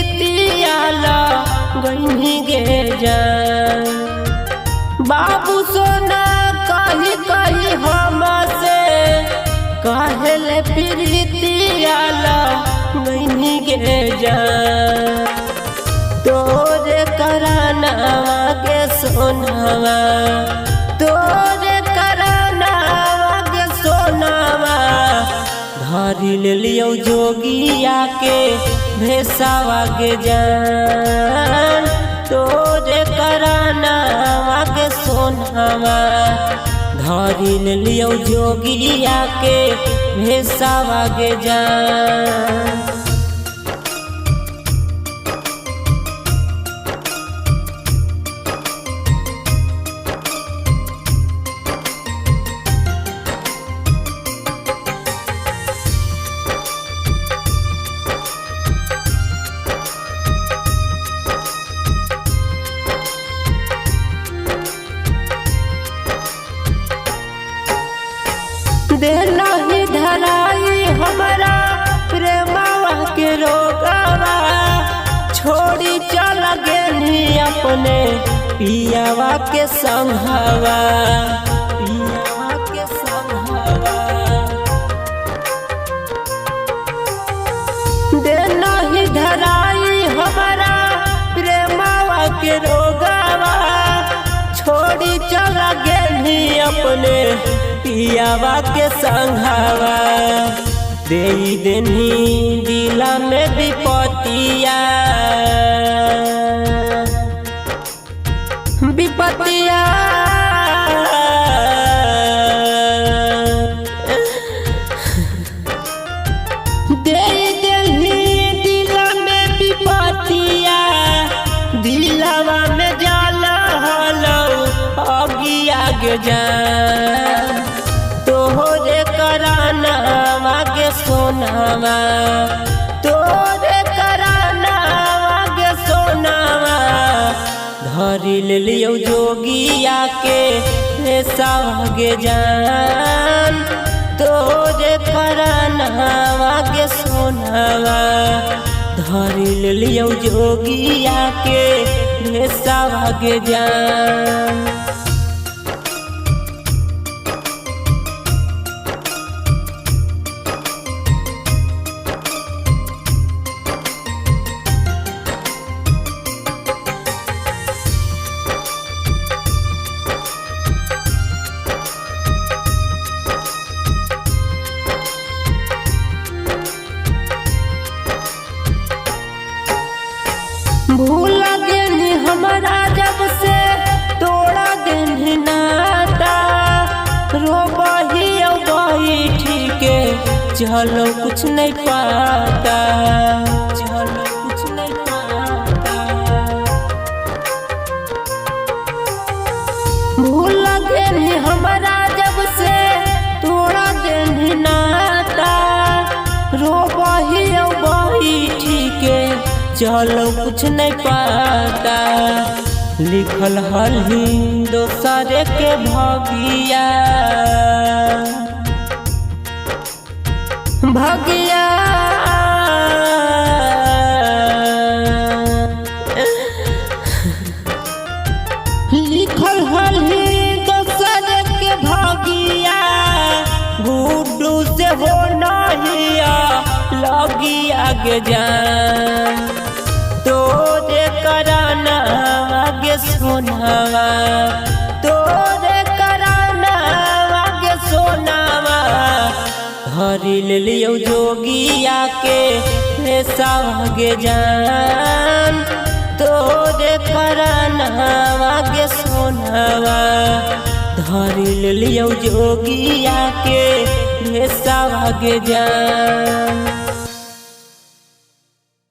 प्रीतियाला गईनी गे जान। बाबू सोना कही कही हमसे कहले प्रीतियाला गईनी गे जान। तोरे करानावा के सोनावा, तोरे करानावा के सोनावा धरी ले लियो जोगिया के भेसावा के जान। तोरे करानावा के सोनावा धरी ले लियो जोगिया के भेसावा के जान। देना ही धराई हमारा प्रेमावा के रोगावा। छोड़ी चल गेली अपने पियावा के संघवा, पियावा के संघवा। देना ही धराई हमारा प्रेमावा के रोगावा। छोड़ी चल गेली अपने पियावा के संघवा। दे देनी दिला में विपतिया, विपतिया दे देनी दिला में विपतिया। दिलावा में जाला हलो अगिया के जान। तोरे करानावा के सोनावा, तोरे करानावा के सोनावा धरी ले लियो जोगिया के भेसावा के जान। तोरे करानावा के सोनावा धरी ले लियो जोगिया के भेसावा के जान। भूल गेली हमारा जब से तोड़ा गेली नाता। रोबही बैठी के चलो कुछ नहीं पाता, चलो कुछ नहीं पाता। भूल गेली हमारा जब से तोड़ा गेली नाता। रोबही बैठी के चलो कुछ नहीं पाता। लिखल हल दोसरे के भगिया, भगिया लिखल हल दोसरे के भगिया। गुड्डू से हो नहिया लगिया के जान। तोरे करानावा के सोनावा, तोरे करानावा के सोनावा धरी ले लियो जोगिया के भेसावा के जान। तोरे करानावा के सोनावा धरी ले लियो जोगिया के भेसावा के जान।